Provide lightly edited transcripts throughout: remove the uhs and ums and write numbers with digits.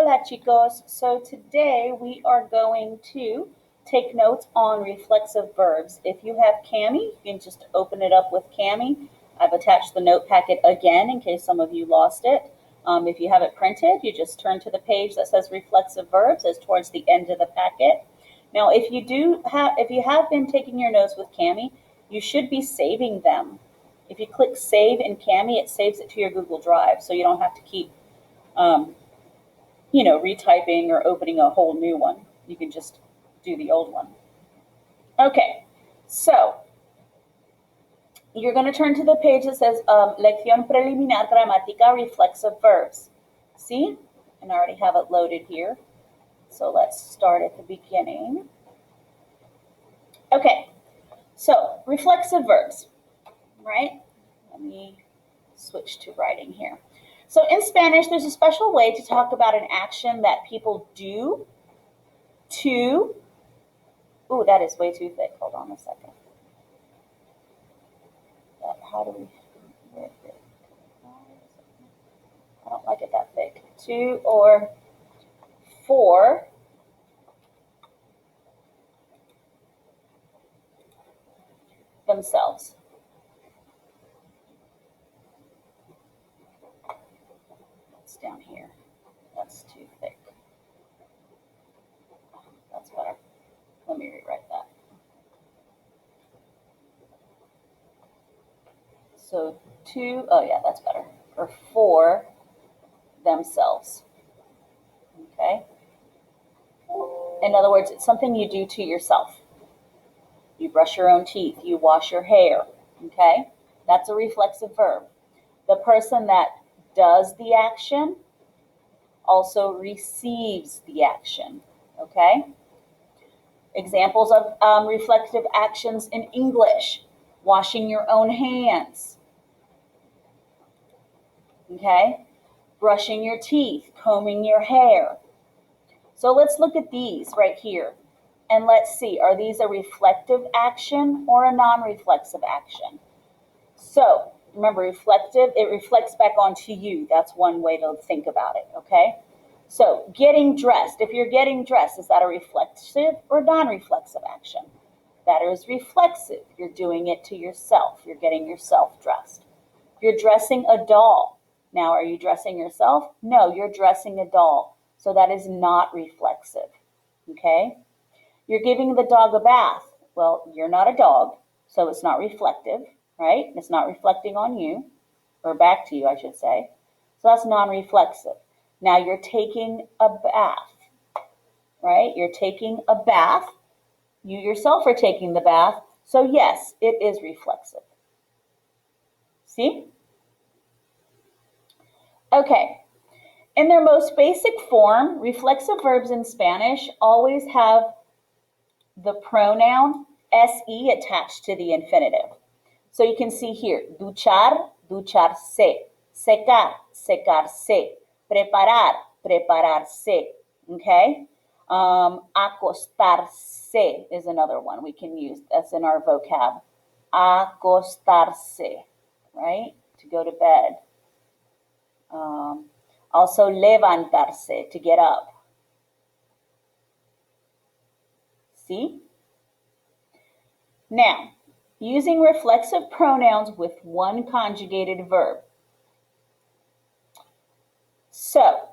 Hola chicos, so today we are going to take notes on reflexive verbs. If you have Cami, you can just open it up with Cami. I've attached the note packet again in case some of you lost it. If you have it printed, you just turn to the page that says reflexive verbs. It's towards the end of the packet. Now if you have been taking your notes with Cami, you should be saving them. If you click save in Cami, it saves it to your Google Drive, so you don't have to keep retyping or opening a whole new one. You can just do the old one. Okay, so you're going to turn to the page that says Lección Preliminar Gramática Reflexive Verbs. See? And I already have it loaded here. So let's start at the beginning. Okay, so reflexive verbs, right? Let me switch to writing here. So in Spanish, there's a special way to talk about an action that people do to, ooh, that is way too thick. Hold on a second. How do we, I don't like it that thick. To or for themselves. It's down here. That's too thick. That's better. Let me rewrite that. So to, oh yeah, that's better. Or for themselves. Okay? In other words, it's something you do to yourself. You brush your own teeth. You wash your hair. Okay? That's a reflexive verb. The person that does the action also receives the action. Okay? Examples of reflexive actions in English. Washing your own hands. Okay? Brushing your teeth, combing your hair. So let's look at these right here. And let's see, are these a reflective action or a non-reflexive action? So remember, reflective, it reflects back onto you. That's one way to think about it, okay? So getting dressed, if you're getting dressed, is that a reflexive or non-reflexive action? That is reflexive. You're doing it to yourself. You're getting yourself dressed. You're dressing a doll. Now, are you dressing yourself? No, you're dressing a doll. So that is not reflexive, okay? You're giving the dog a bath. Well, you're not a dog, so it's not reflective, right? It's not reflecting on you, or back to you, I should say. So that's non-reflexive. Now you're taking a bath, right? You're taking a bath. You yourself are taking the bath. So yes, it is reflexive. See? Okay. In their most basic form, reflexive verbs in Spanish always have the pronoun se attached to the infinitive. So you can see here, duchar, ducharse, secar, secarse, preparar, prepararse, okay? Acostarse is another one we can use. That's in our vocab. Acostarse, right? To go to bed. Also levantarse, to get up. See? Now, using reflexive pronouns with one conjugated verb. So,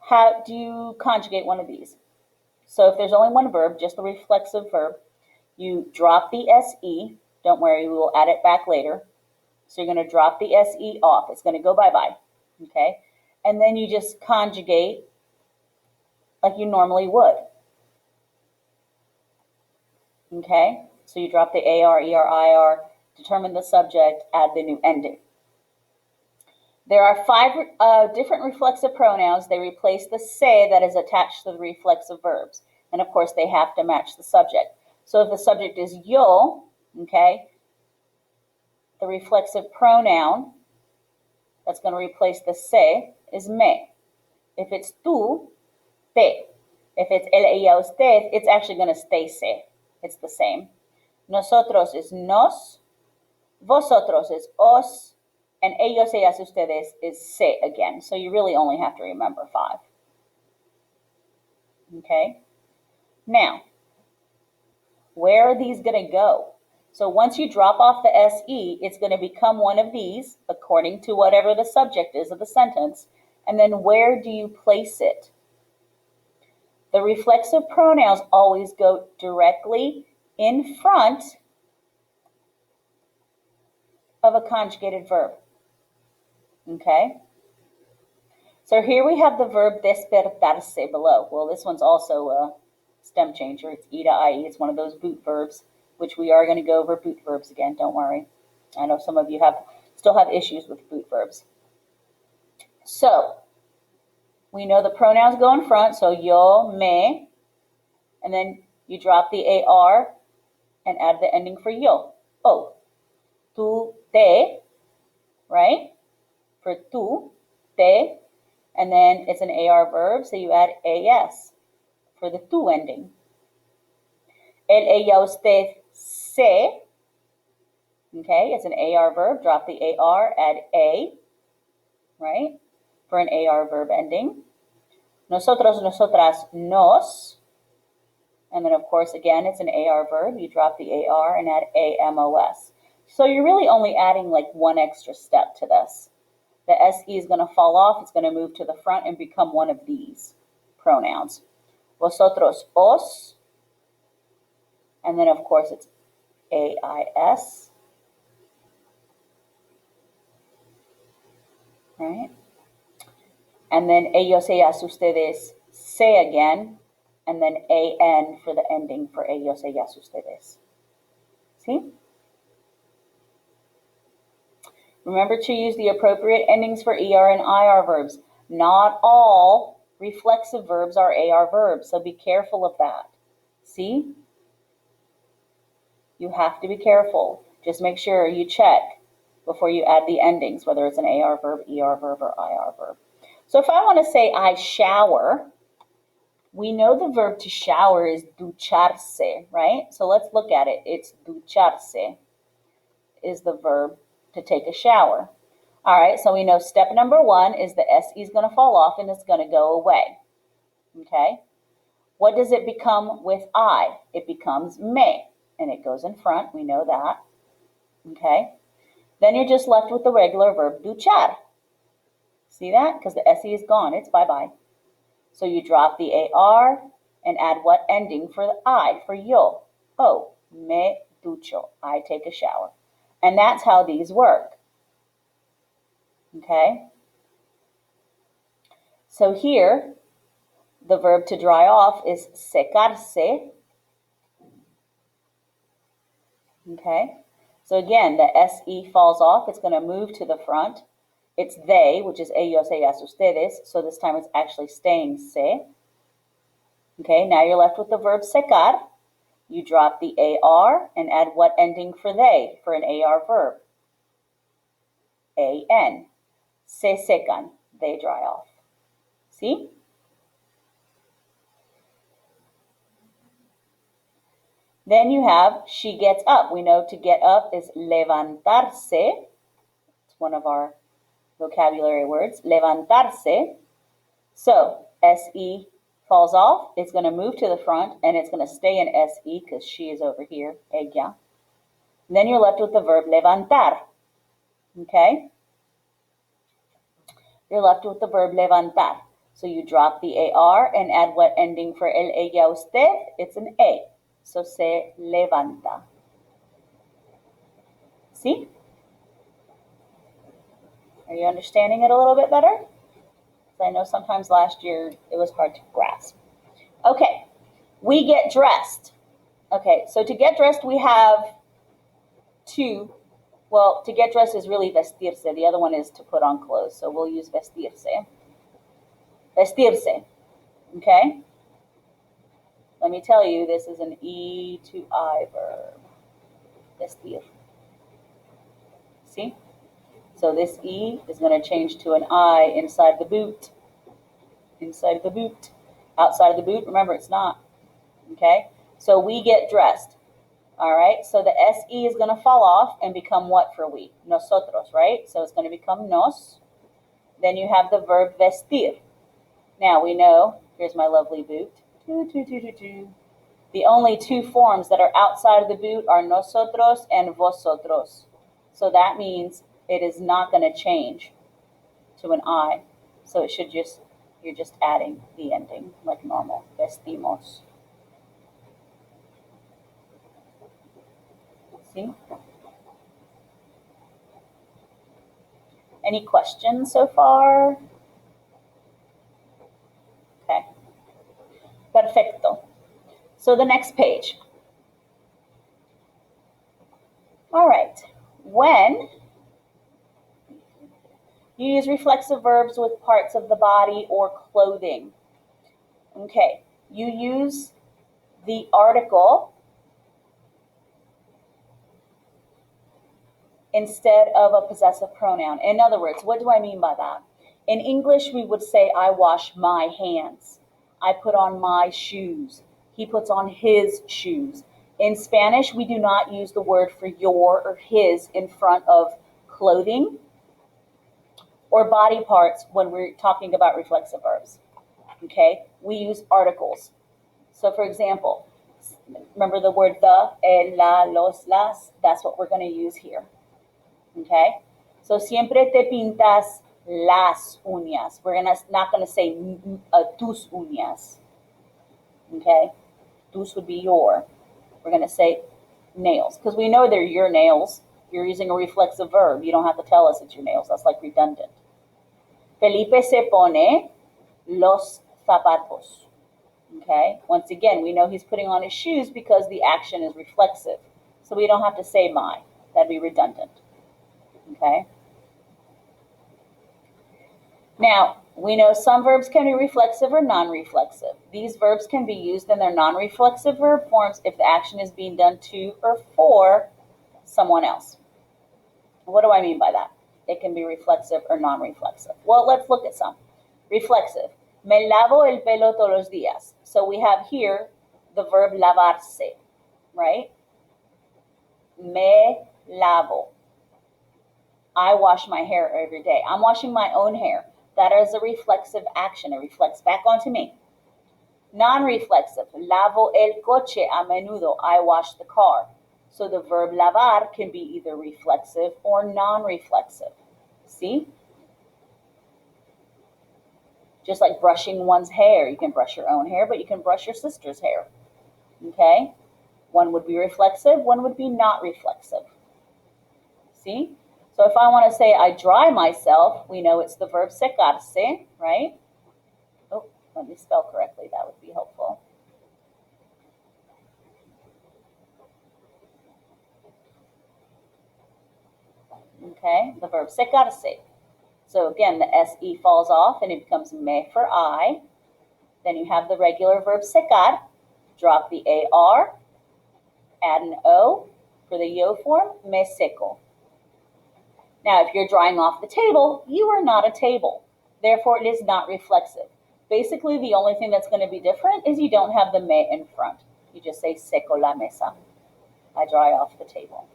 how do you conjugate one of these? So if there's only one verb, just the reflexive verb, you drop the se. Don't worry, we will add it back later. So you're going to drop the se off. It's going to go bye-bye, okay? And then you just conjugate like you normally would, okay? So you drop the ar, er, determine the subject, add the new ending. There are 5 different reflexive pronouns. They replace the se that is attached to the reflexive verbs. And of course, they have to match the subject. So if the subject is yo, okay, the reflexive pronoun that's going to replace the se is me. If it's tú, te. If it's él, ella, usted, it's actually going to stay se. It's the same. Nosotros is nos. Vosotros is os. And ellos, ellas, ustedes is se again. So you really only have to remember 5. Okay? Now, where are these going to go? So once you drop off the SE, it's going to become one of these, according to whatever the subject is of the sentence. And then where do you place it? The reflexive pronouns always go directly in front of a conjugated verb. Okay? So here we have the verb despertarse below. Well, this one's also a stem changer. It's E to IE. It's one of those boot verbs, which we are going to go over boot verbs again. Don't worry. I know some of you still have issues with boot verbs. So we know the pronouns go in front. So yo, me, and then you drop the AR and add the ending for yo. Oh, tú, te, right? For tú, te, and then it's an AR verb, so you add AS for the tú ending. El, ella, usted, se, okay, it's an AR verb, drop the AR, add A, right, for an AR verb ending. Nosotros, nosotras, nos, and then of course, again, it's an AR verb, you drop the AR and add AMOS. So you're really only adding like one extra step to this. The SE is going to fall off. It's going to move to the front and become one of these pronouns. Vosotros, os. And then, of course, it's AIS. Right? And then ellos, ellas, ustedes, se again. And then AN for the ending for ellos, ellas, ustedes. See? Remember to use the appropriate endings for ER and IR verbs. Not all reflexive verbs are AR verbs, so be careful of that. See? You have to be careful. Just make sure you check before you add the endings, whether it's an AR verb, ER verb, or IR verb. So if I want to say I shower, we know the verb to shower is ducharse, right? So let's look at it. It's ducharse is the verb to take a shower. All right, so we know step number 1 is the SE is going to fall off and it's going to go away. Okay? What does it become with I? It becomes me, and it goes in front. We know that. Okay? Then you're just left with the regular verb duchar. See that? Because the SE is gone. It's bye-bye. So you drop the AR and add what ending for the I, for yo? Oh, me ducho. I take a shower. And that's how these work. Okay? So here, the verb to dry off is secarse. Okay? So again, the SE falls off. It's going to move to the front. It's they, which is ellos, ellas, ustedes. So this time it's actually staying se. Okay, now you're left with the verb secar. You drop the AR and add what ending for they, for an AR verb? AN. Se secan. They dry off. See? Then you have she gets up. We know to get up is levantarse. It's one of our vocabulary words. Levantarse. So SE falls off. It's going to move to the front and it's going to stay in SE because she is over here. Ella. And then you're left with the verb levantar. Okay? You're left with the verb levantar. So you drop the AR and add what ending for el, ella, usted? It's an A. So se levanta. See? Are you understanding it a little bit better? I know sometimes last year it was hard to grasp. Okay, we get dressed. Okay, so to get dressed we have two. Well, to get dressed is really vestirse. The other one is to put on clothes. So we'll use vestirse. Vestirse. Okay? Let me tell you, this is an E to I verb. Vestir. See? So this E is going to change to an I inside the boot. Inside of the boot. Outside of the boot, remember it's not. Okay? So we get dressed. All right, so the SE is going to fall off and become what for we? Nosotros, right? So it's going to become nos. Then you have the verb vestir. Now we know, here's my lovely boot. The only two forms that are outside of the boot are nosotros and vosotros. So that means it is not going to change to an I. So it should just, you're just adding the ending like normal. Vestimos. See? Any questions so far? Okay. Perfecto. So the next page. All right. When you use reflexive verbs with parts of the body or clothing, okay, you use the article instead of a possessive pronoun. In other words, what do I mean by that? In English, we would say, I wash my hands. I put on my shoes. He puts on his shoes. In Spanish, we do not use the word for your or his in front of clothing or body parts when we're talking about reflexive verbs. Okay? We use articles. So for example, remember the word the, el, la, los, las? That's what we're going to use here. Okay? So siempre te pintas las uñas. We're not going to say tus uñas. Okay? Tus would be your. We're going to say nails because we know they're your nails. You're using a reflexive verb. You don't have to tell us it's your nails. That's like redundant. Felipe se pone los zapatos. Okay? Once again, we know he's putting on his shoes because the action is reflexive. So we don't have to say my. That'd be redundant. Okay? Now, we know some verbs can be reflexive or non-reflexive. These verbs can be used in their non-reflexive verb forms if the action is being done to or for someone else. What do I mean by that? It can be reflexive or non-reflexive. Well, let's look at some. Reflexive. Me lavo el pelo todos los días. So we have here the verb lavarse, right? Me lavo. I wash my hair every day. I'm washing my own hair. That is a reflexive action. It reflects back onto me. Non-reflexive. Lavo el coche a menudo. I wash the car. So the verb lavar can be either reflexive or non-reflexive. See? Just like brushing one's hair. You can brush your own hair, but you can brush your sister's hair. Okay? One would be reflexive, one would be not reflexive. See? So if I want to say I dry myself, we know it's the verb secarse, right? Oh, let me spell correctly. That would be helpful. Okay, the verb secarse. So again, the SE falls off and it becomes me for I. Then you have the regular verb secar. Drop the AR, add an O for the yo form, me seco. Now, if you're drying off the table, you are not a table. Therefore, it is not reflexive. Basically, the only thing that's going to be different is you don't have the me in front. You just say seco la mesa. I dry off the table.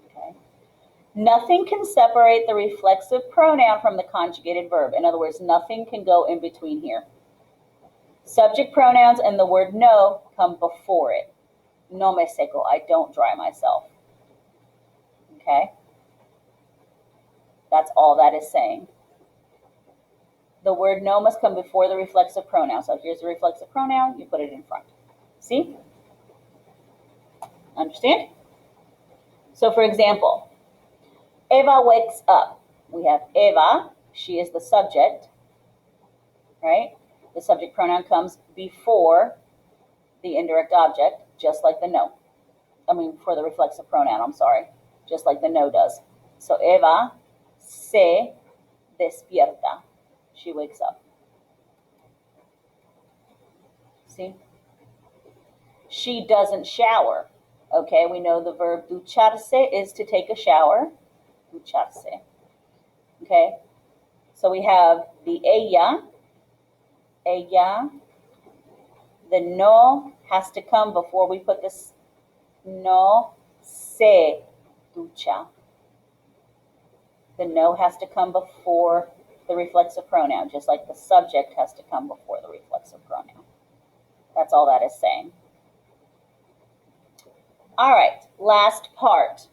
Okay. Nothing can separate the reflexive pronoun from the conjugated verb. In other words, nothing can go in between here. Subject pronouns and the word no come before it. No me seco. I don't dry myself. Okay. That's all that is saying. The word no must come before the reflexive pronoun. So here's the reflexive pronoun, you put it in front. See? Understand? So for example, Eva wakes up. We have Eva, she is the subject, right? The subject pronoun comes before the indirect object, just like the no. For the reflexive pronoun, I'm sorry, just like the no does. So Eva se despierta. She wakes up. See? She doesn't shower. Okay, we know the verb ducharse is to take a shower. Ducharse. Okay, so we have the ella. The no has to come before we put this no se ducha. The no has to come before the reflexive pronoun, just like the subject has to come before the reflexive pronoun. That's all that is saying. All right, last part.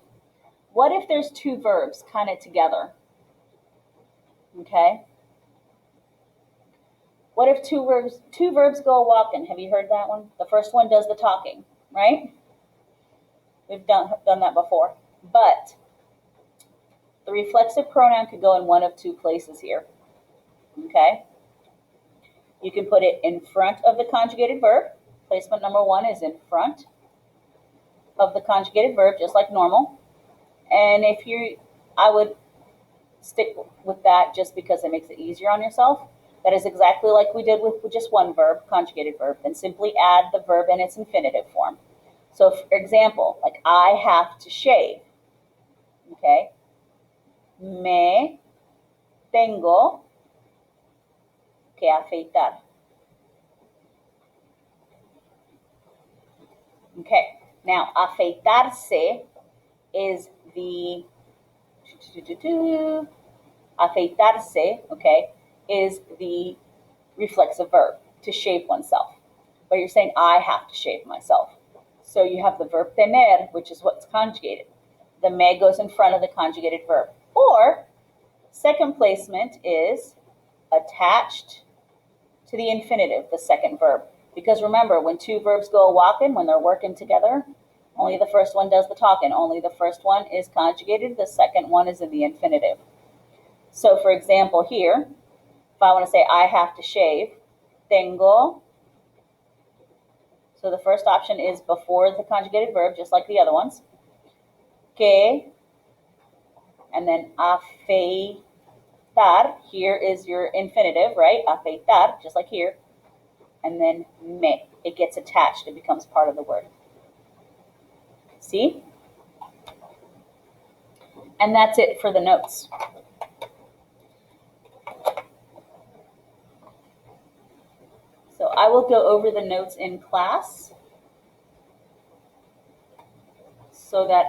What if there's two verbs kind of together? Okay. What if two verbs go walking? Have you heard that one? The first one does the talking, right? We've done that before. But the reflexive pronoun could go in one of two places here. Okay? You can put it in front of the conjugated verb. Placement number one is in front of the conjugated verb, just like normal. And I would stick with that just because it makes it easier on yourself. That is exactly like we did with just one verb, conjugated verb. Then simply add the verb in its infinitive form. So, for example, like I have to shave. Okay? Me tengo que afeitar. Okay, now afeitarse is the afeitarse, okay, is the reflexive verb, to shave oneself. But you're saying I have to shave myself. So you have the verb tener, which is what's conjugated. The me goes in front of the conjugated verb. Or second placement is attached to the infinitive, the second verb. Because remember, when two verbs go walking, when they're working together, only the first one does the talking. Only the first one is conjugated. The second one is in the infinitive. So for example here, if I want to say I have to shave, tengo. So the first option is before the conjugated verb, just like the other ones. Que, and then afeitar. Here is your infinitive, right? Afeitar, just like here. And then me. It gets attached. It becomes part of the word. See? And that's it for the notes. So I will go over the notes in class so that